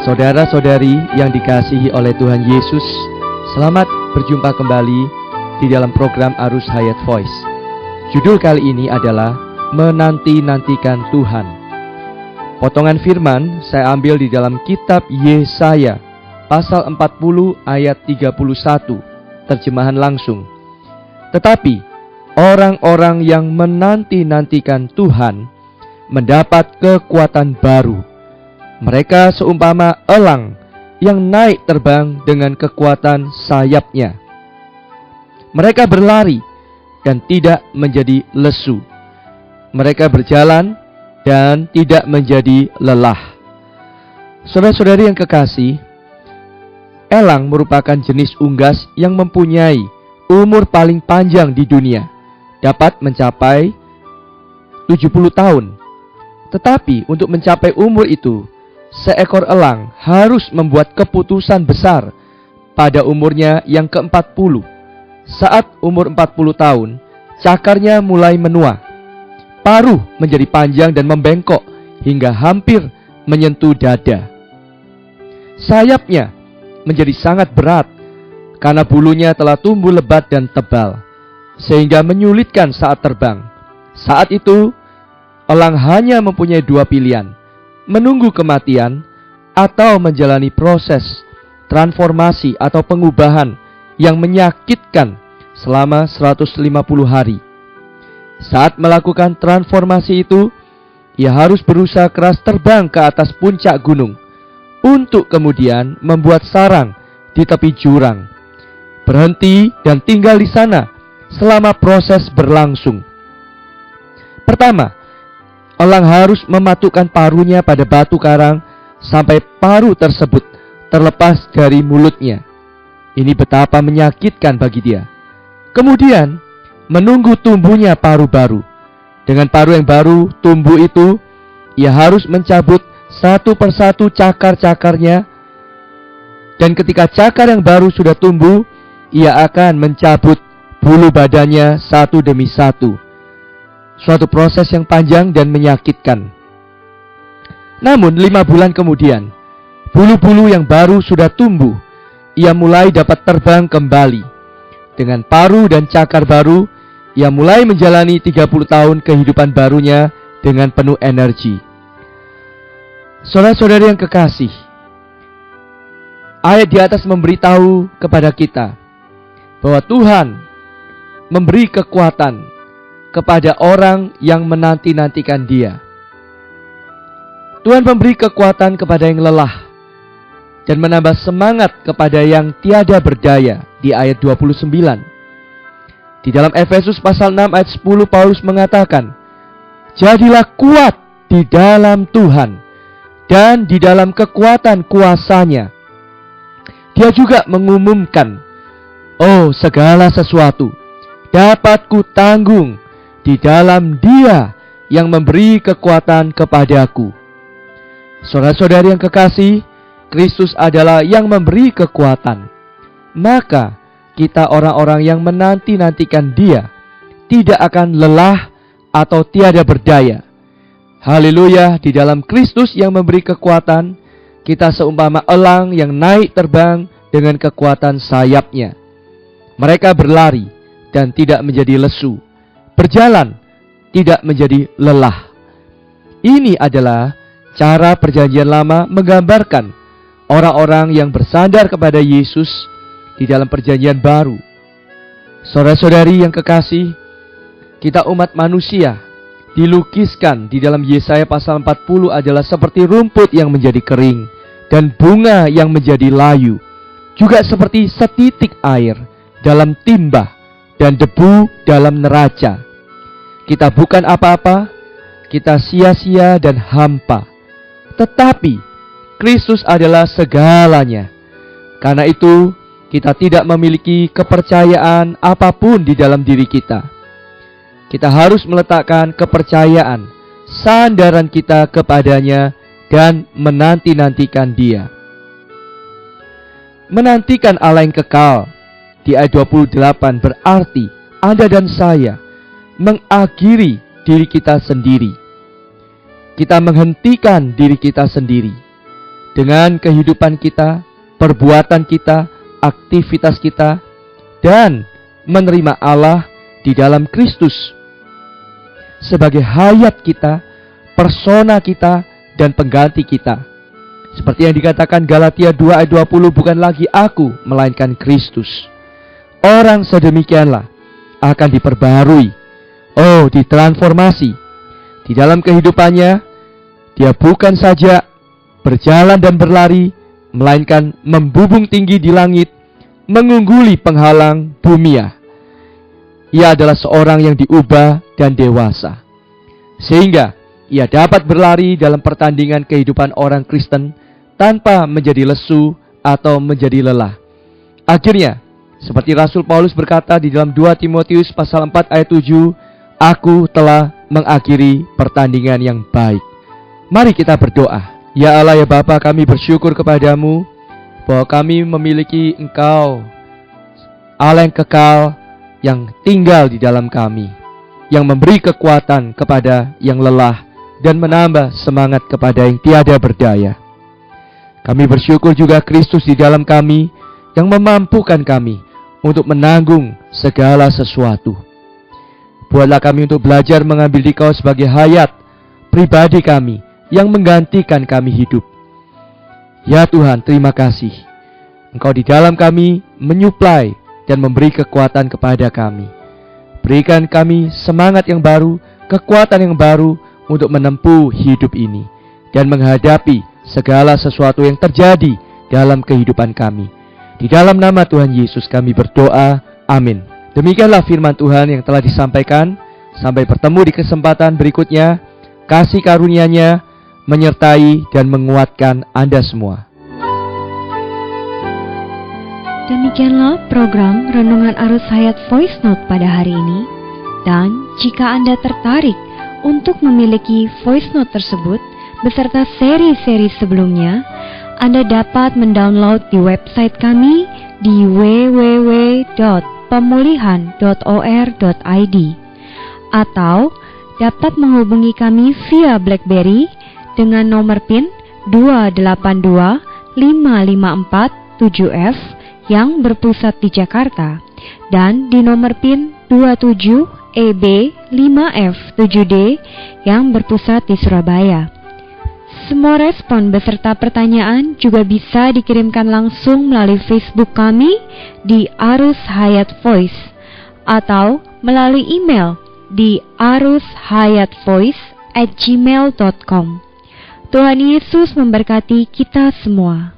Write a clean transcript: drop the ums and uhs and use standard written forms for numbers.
Saudara-saudari yang dikasihi oleh Tuhan Yesus, selamat berjumpa kembali di dalam program Arus Hayat Voice. Judul kali ini adalah Menanti-nantikan Tuhan. Potongan firman saya ambil di dalam kitab Yesaya pasal 40 ayat 31, terjemahan langsung. Tetapi orang-orang yang menanti-nantikan Tuhan mendapat kekuatan baru. Mereka seumpama elang yang naik terbang dengan kekuatan sayapnya. Mereka berlari dan tidak menjadi lesu. Mereka berjalan dan tidak menjadi lelah. Saudara-saudari yang kekasih, elang merupakan jenis unggas yang mempunyai umur paling panjang di dunia, dapat mencapai 70 tahun. Tetapi untuk mencapai umur itu, seekor elang harus membuat keputusan besar pada umurnya yang ke-40. Saat umur 40 tahun, cakarnya mulai menua. Paruh menjadi panjang dan membengkok hingga hampir menyentuh dada. Sayapnya menjadi sangat berat karena bulunya telah tumbuh lebat dan tebal, sehingga menyulitkan saat terbang. Saat itu, elang hanya mempunyai dua pilihan: menunggu kematian atau menjalani proses transformasi atau pengubahan yang menyakitkan selama 150 hari. Saat melakukan transformasi itu, ia harus berusaha keras terbang ke atas puncak gunung untuk kemudian membuat sarang di tepi jurang, berhenti dan tinggal di sana selama proses berlangsung. Pertama, elang harus mematukkan paruhnya pada batu karang sampai paruh tersebut terlepas dari mulutnya. Ini betapa menyakitkan bagi dia. Kemudian, menunggu tumbuhnya paruh baru. Dengan paruh yang baru tumbuh itu, ia harus mencabut satu persatu cakar-cakarnya. Dan ketika cakar yang baru sudah tumbuh, ia akan mencabut bulu badannya satu demi satu. Suatu proses yang panjang dan menyakitkan. Namun 5 bulan kemudian, bulu-bulu yang baru sudah tumbuh. Ia mulai dapat terbang kembali. Dengan paruh dan cakar baru, ia mulai menjalani 30 tahun kehidupan barunya dengan penuh energi. Saudara-saudari yang kekasih, ayat di atas memberitahu kepada kita bahwa Tuhan memberi kekuatan kepada orang yang menanti-nantikan Dia. Tuhan memberi kekuatan kepada yang lelah dan menambah semangat kepada yang tiada berdaya di ayat 29. Di dalam Efesus pasal 6 ayat 10, Paulus mengatakan, "Jadilah kuat di dalam Tuhan dan di dalam kekuatan kuasa-Nya." Dia juga mengumumkan, "Oh, segala sesuatu dapat kutanggung di dalam Dia yang memberi kekuatan kepadaku." Saudara-saudari yang kekasih, Kristus adalah yang memberi kekuatan. Maka kita orang-orang yang menanti-nantikan Dia tidak akan lelah atau tiada berdaya. Haleluya, di dalam Kristus yang memberi kekuatan, kita seumpama elang yang naik terbang dengan kekuatan sayapnya. Mereka berlari dan tidak menjadi lesu, berjalan tidak menjadi lelah. Ini adalah cara perjanjian lama menggambarkan orang-orang yang bersandar kepada Yesus di dalam perjanjian baru. Saudara-saudari yang kekasih, kita umat manusia dilukiskan di dalam Yesaya pasal 40 adalah seperti rumput yang menjadi kering dan bunga yang menjadi layu, juga seperti setitik air dalam timba dan debu dalam neraca. Kita bukan apa-apa, kita sia-sia dan hampa. Tetapi Kristus adalah segalanya. Karena itu, kita tidak memiliki kepercayaan apapun di dalam diri kita. Kita harus meletakkan kepercayaan, sandaran kita kepadanya dan menanti-nantikan Dia. Menantikan Allah yang kekal di ayat 28 berarti Anda dan saya mengakhiri diri kita sendiri. Kita menghentikan diri kita sendiri. dengan kehidupan kita, perbuatan kita, aktivitas kita, dan menerima Allah di dalam Kristus sebagai hayat kita, persona kita, dan pengganti kita. Seperti yang dikatakan Galatia 2 ayat 20, bukan lagi aku, melainkan Kristus. Orang sedemikianlah akan diperbarui, ditransformasi. Di dalam kehidupannya, dia bukan saja berjalan dan berlari, melainkan membubung tinggi di langit, mengungguli penghalang bumia. Ia adalah seorang yang diubah dan dewasa, sehingga ia dapat berlari dalam pertandingan kehidupan orang Kristen tanpa menjadi lesu atau menjadi lelah. Akhirnya, seperti Rasul Paulus berkata di dalam 2 Timotius pasal 4 ayat 7, aku telah mengakhiri pertandingan yang baik. Mari kita berdoa. Ya Allah, ya Bapa, kami bersyukur kepadamu bahwa kami memiliki Engkau, Allah yang kekal, yang tinggal di dalam kami, yang memberi kekuatan kepada yang lelah dan menambah semangat kepada yang tiada berdaya. Kami bersyukur juga Kristus di dalam kami, yang memampukan kami untuk menanggung segala sesuatu. Buatlah kami untuk belajar mengambil Dikau sebagai hayat pribadi kami, yang menggantikan kami hidup. Ya Tuhan, terima kasih. Engkau di dalam kami menyuplai dan memberi kekuatan kepada kami. Berikan kami semangat yang baru, kekuatan yang baru untuk menempuh hidup ini dan menghadapi segala sesuatu yang terjadi dalam kehidupan kami. Di dalam nama Tuhan Yesus kami berdoa, amin. Demikianlah firman Tuhan yang telah disampaikan. Sampai bertemu di kesempatan berikutnya. Kasih karunia-Nya menyertai dan menguatkan Anda semua. Demikianlah program Renungan Arus Hayat Voice Note pada hari ini. Dan jika Anda tertarik untuk memiliki voice note tersebut beserta seri-seri sebelumnya, Anda dapat mendownload di website kami di www.pemulihan.or.id atau dapat menghubungi kami via BlackBerry dengan nomor PIN 282554-7F yang berpusat di Jakarta dan di nomor PIN 27EB5F7D yang berpusat di Surabaya. Semua respon beserta pertanyaan juga bisa dikirimkan langsung melalui Facebook kami di Arus Hayat Voice atau melalui email di arushayatvoice@gmail.com. Tuhan Yesus memberkati kita semua.